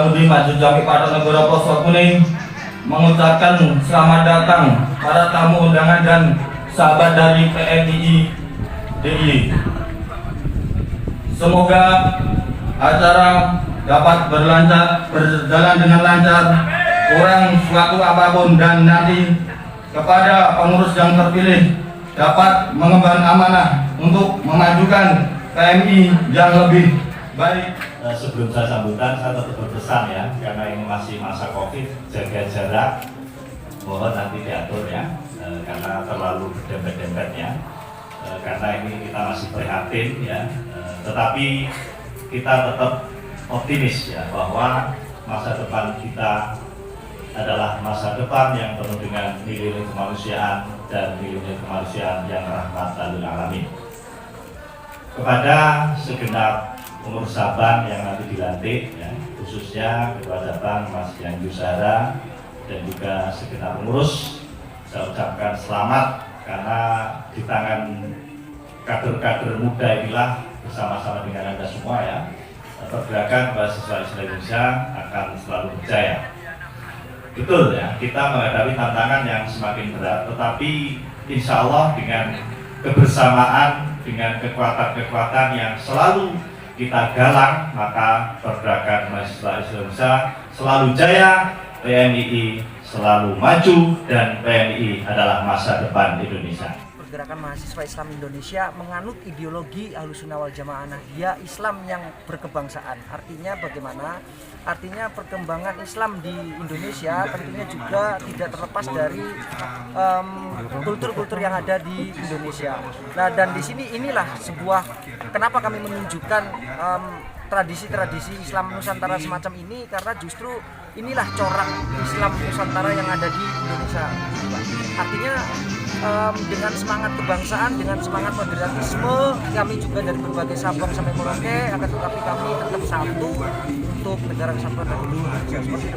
Jamaludin Maju Jami Patonegoro Poso Kuning mengucapkan selamat datang para tamu undangan dan sahabat dari PMII DIY. Semoga acara dapat berjalan dengan lancar, kurang suatu apapun, dan nanti kepada pengurus yang terpilih dapat mengemban amanah untuk memajukan PMI yang lebih baik. Sebelum saya sambutan, saya tetap berpesan ya, karena ini masih masa COVID, jaga jarak, mohon nanti diatur ya, karena terlalu berdempet-dempet ya, karena ini kita masih prihatin ya, tetapi kita tetap optimis ya, bahwa masa depan kita adalah masa depan yang penuh dengan nilai kemanusiaan dan nilai kemanusiaan yang rahmatan lil alamin. Kepada segenap pengurus cabang yang nanti dilantik ya, khususnya Ketua Cabang Mas Yang Yusara dan juga segenap pengurus, saya ucapkan selamat karena di tangan kader-kader muda inilah bersama-sama dengan Anda semua ya, pergerakan mahasiswa Islam Indonesia akan selalu berjaya. Betul ya, kita menghadapi tantangan yang semakin berat, tetapi insya Allah dengan kebersamaan, dengan kekuatan-kekuatan yang selalu kita galang, maka pergerakan mahasiswa Indonesia selalu jaya, PMII selalu maju, dan PMII adalah masa depan Indonesia. Pergerakan mahasiswa Islam Indonesia menganut ideologi Ahlussunnah wal Jamaah Nahdliyah, Islam yang berkebangsaan. Artinya bagaimana? Artinya perkembangan Islam di Indonesia tentunya juga tidak terlepas dari kultur-kultur yang ada di Indonesia. Nah, dan di sini inilah sebuah kenapa kami menunjukkan tradisi-tradisi Islam Nusantara semacam ini, karena justru inilah corak Islam Nusantara yang ada di Indonesia. Artinya dengan semangat kebangsaan, dengan semangat patriotisme, kami juga dari berbagai Sabang sampai Merauke, akan tetapi kami tetap satu untuk negara kesatuan Republik Indonesia.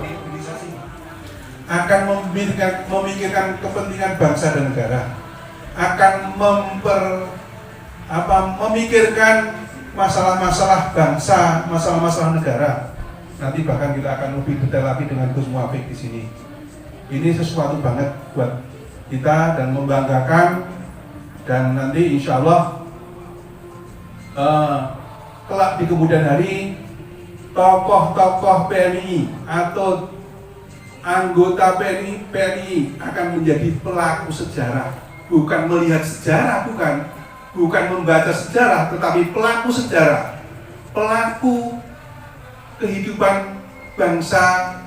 Akan memikirkan kepentingan bangsa dan negara, akan memikirkan masalah-masalah bangsa, masalah-masalah negara. Nanti bahkan kita akan lebih detail lagi dengan Gus Muafiq di sini. Ini sesuatu banget buat kita dan membanggakan, dan nanti insya Allah kelak di kemudian hari tokoh-tokoh PMI atau anggota PMI akan menjadi pelaku sejarah, bukan melihat sejarah, bukan membaca sejarah, tetapi pelaku sejarah, pelaku kehidupan bangsa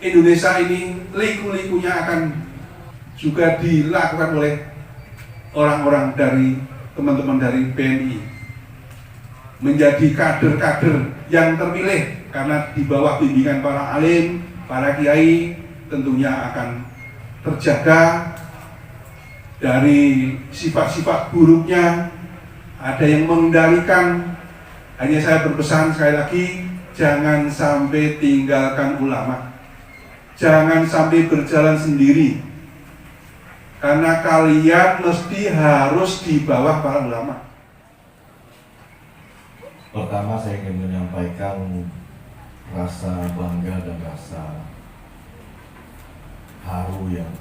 Indonesia ini. Liku-likunya akan juga dilakukan oleh orang-orang dari teman-teman dari PMI, menjadi kader-kader yang terpilih karena di bawah bimbingan para alim, para kiai, tentunya akan terjaga dari sifat-sifat buruknya. Ada yang mengendalikan. Hanya saya berpesan sekali lagi, jangan sampai tinggalkan ulama, jangan sampai berjalan sendiri, karena kalian mesti harus di bawah para ulama. Pertama saya ingin menyampaikan rasa bangga dan rasa haru yang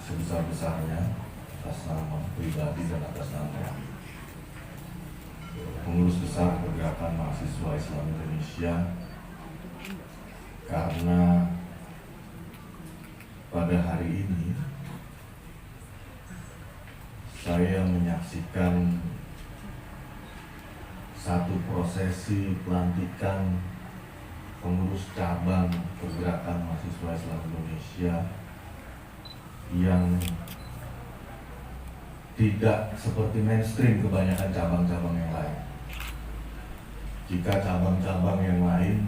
sebesar-besarnya atas nama pribadi dan atas nama pengurus besar Pergerakan Mahasiswa Islam Indonesia, karena pada hari ini saya menyaksikan satu prosesi pelantikan pengurus cabang Pergerakan Mahasiswa Islam Indonesia yang tidak seperti mainstream kebanyakan cabang-cabang yang lain. Jika cabang-cabang yang lain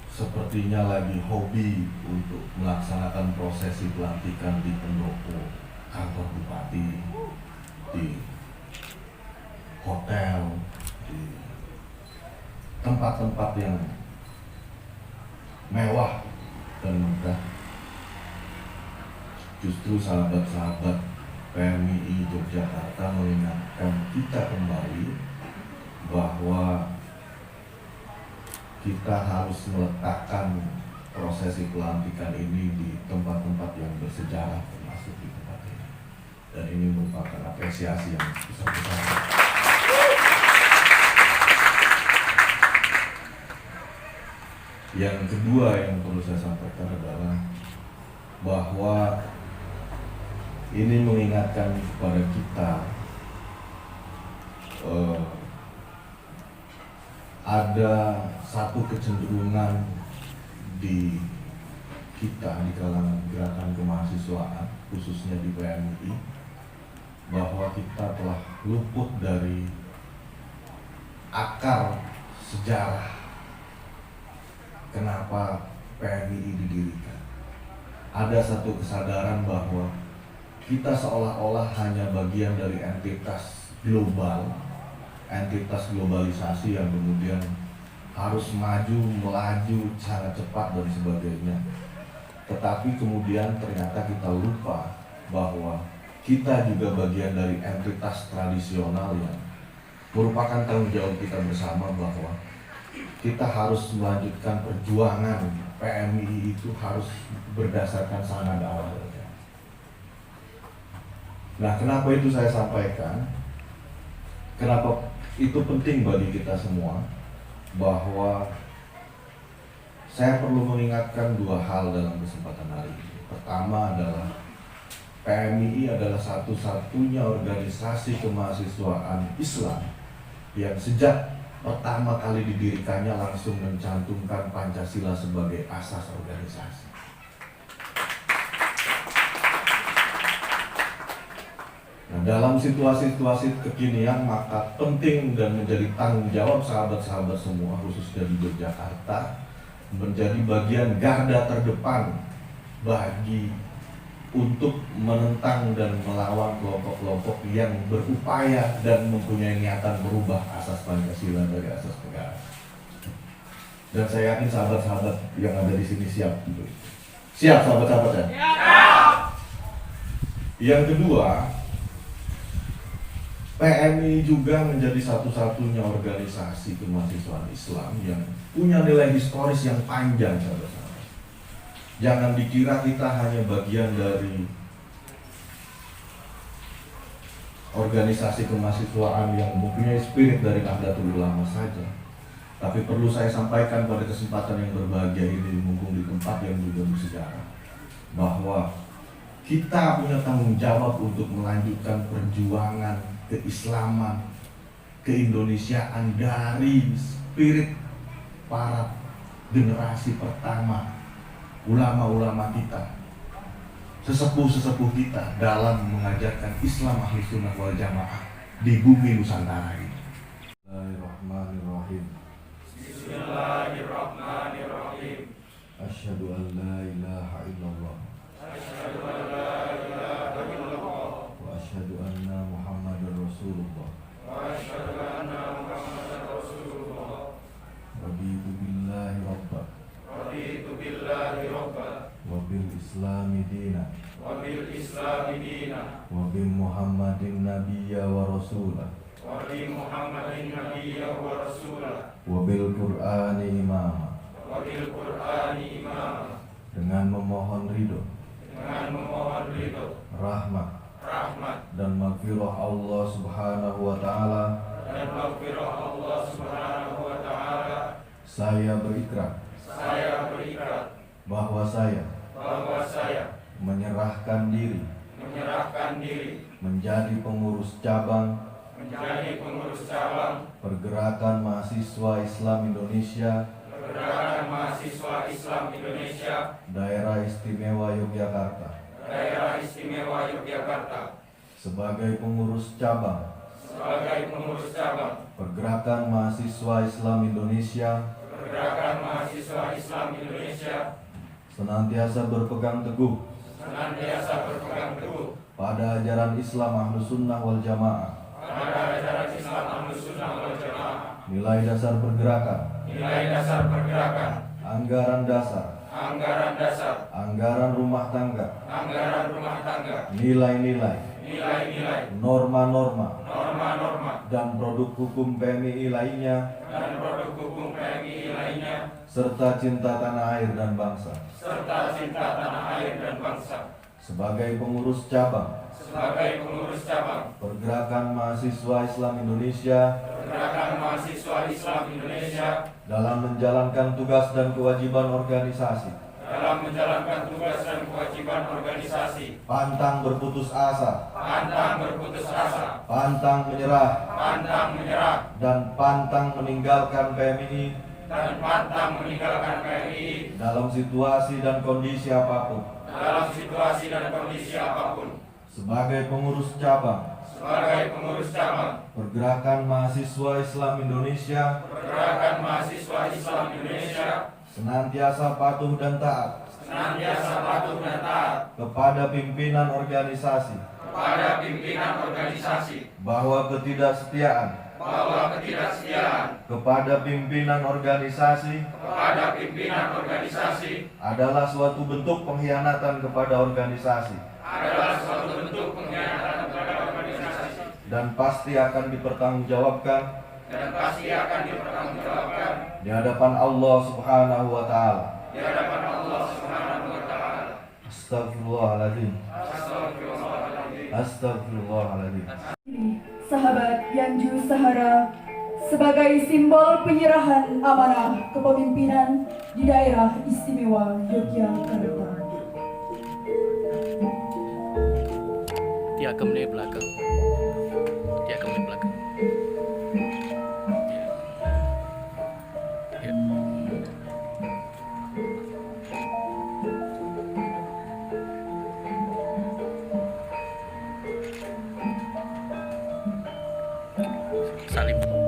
sepertinya lagi hobi untuk melaksanakan prosesi pelantikan di pendopo, kantor bupati, di hotel, di tempat-tempat yang mewah dan megah, justru sahabat-sahabat PMII Yogyakarta mengingatkan kita kembali bahwa kita harus meletakkan prosesi pelantikan ini di tempat-tempat yang bersejarah termasuk di tempat ini. Dan ini merupakan apresiasi yang besar-besar. Yang kedua yang perlu saya sampaikan adalah bahwa ini mengingatkan kepada kita ada satu kecenderungan di kita di kalangan gerakan kemahasiswaan khususnya di PMI bahwa kita telah luput dari akar sejarah kenapa PMI didirikan. Ada satu kesadaran bahwa kita seolah-olah hanya bagian dari entitas global, entitas globalisasi yang kemudian harus melaju sangat cepat dan sebagainya. Tetapi kemudian ternyata kita lupa bahwa kita juga bagian dari entitas tradisional yang merupakan tanggung jawab kita bersama bahwa kita harus melanjutkan perjuangan PMI itu harus berdasarkan sanad awalnya. Nah, kenapa itu saya sampaikan? Kenapa itu penting bagi kita semua? Bahwa saya perlu mengingatkan dua hal dalam kesempatan hari ini. Pertama adalah PMI adalah satu-satunya organisasi kemahasiswaan Islam yang sejak pertama kali didirikannya langsung mencantumkan Pancasila sebagai asas organisasi. Nah, dalam situasi-situasi kekinian maka penting dan menjadi tanggung jawab sahabat-sahabat semua khususnya di Yogyakarta menjadi bagian garda terdepan bagi untuk menentang dan melawan kelompok-kelompok yang berupaya dan mempunyai niatan merubah asas Pancasila dari asas negara. Dan saya yakin sahabat-sahabat yang ada di sini siap untuk itu. Siap sahabat-sahabat ya? Siap. Yang kedua, PMI juga menjadi satu-satunya organisasi kemahasiswaan Islam yang punya nilai historis yang panjang, sahabat-sahabat. Jangan dikira kita hanya bagian dari organisasi kemahasiswaan yang mempunyai spirit dari Nahdlatul Ulama saja. Tapi perlu saya sampaikan pada kesempatan yang berbahagia ini, mumpung di tempat yang juga bersejarah, bahwa kita punya tanggung jawab untuk melanjutkan perjuangan keislaman, keindonesiaan dari spirit para generasi pertama, ulama-ulama kita, sesepuh-sesepuh kita dalam mengajarkan Islam Ahlus Sunnah wal Jamaah di bumi Nusantara ini. Bismillahirrahmanirrahim. Bismillahirrahmanirrahim. Asyhadu an la ilaha illallah. Asyhadu an la ilaha illallah. Wa asyhadu anna Muhammadar Rasulullah. Wa asyhadu anna Muhammadar Rasulullah. Raditu billahi rabba. Raditu billahi rabba. Wa bil islami dina. Wa bil islami dina. Wa bi Muhammadin nabiyya wa rasulah. Wa bi Muhammadin nabiyya wa rasulah. Wa bil Qur'ani imama. Wa bil Qur'ani imama. Dengan memohon ridho, Dengan memohon ridho, rahmat rahmat, dan maghfirah Allah Subhanahu wa taala, dan maghfirah Allah Subhanahu wa taala. saya berikrar Saya berikrar bahwa saya bahwa saya menyerahkan diri menyerahkan diri menjadi pengurus cabang menjadi pengurus cabang Pergerakan Mahasiswa Islam Indonesia Pergerakan Mahasiswa Islam Indonesia Daerah Istimewa Yogyakarta Daerah Istimewa Yogyakarta sebagai pengurus cabang sebagai pengurus cabang Pergerakan Mahasiswa Islam Indonesia Pergerakan Mahasiswa Islam Indonesia senantiasa berpegang teguh senantiasa berpegang teguh pada ajaran Islam Ahlus Sunnah wal Jamaah, pada ajaran Islam Ahlus Sunnah wal Jamaah, nilai dasar pergerakan, nilai dasar pergerakan, anggaran dasar, anggaran dasar, anggaran rumah tangga, anggaran rumah tangga, nilai-nilai, nilai-nilai, norma-norma, norma-norma, dan produk hukum PMII lainnya, dan produk hukum PMII lainnya, serta cinta tanah air dan bangsa. serta cinta tanah air dan bangsa. Sebagai pengurus cabang Sebagai pengurus cabang Pergerakan Mahasiswa Islam Indonesia Pergerakan Mahasiswa Islam Indonesia dalam menjalankan tugas dan kewajiban organisasi, dalam menjalankan tugas dan kewajiban organisasi, pantang berputus asa, pantang berputus asa, pantang menyerah, pantang menyerah, dan pantang meninggalkan PMII dan pantang meninggalkan PMII dalam situasi dan kondisi apapun. dalam situasi dan kondisi apapun. Sebagai pengurus cabang Sebagai pengurus cabang Pergerakan Mahasiswa Islam Indonesia, Pergerakan Mahasiswa Islam Indonesia, senantiasa patuh dan taat senantiasa patuh dan taat kepada pimpinan organisasi, kepada pimpinan organisasi, bahwa ketidaksetiaan bahwa ketidaksetiaan kepada pimpinan organisasi kepada pimpinan organisasi adalah suatu bentuk pengkhianatan kepada organisasi adalah suatu bentuk pengkhianatan kepada organisasi dan pasti akan dipertanggungjawabkan dan pasti akan dipertanggungjawabkan di hadapan Allah Subhanahu wa taala. di hadapan Allah Subhanahu wa taala. Astagfirullahaladzim. Astagfirullahaladzim. Astagfirullahaladzim. Sahabat Yanju Sahara, sebagai simbol penyerahan amanah kepemimpinan di daerah istimewa Yogyakarta. Diagam di belakang. Diagam di belakang. Ya. Salim.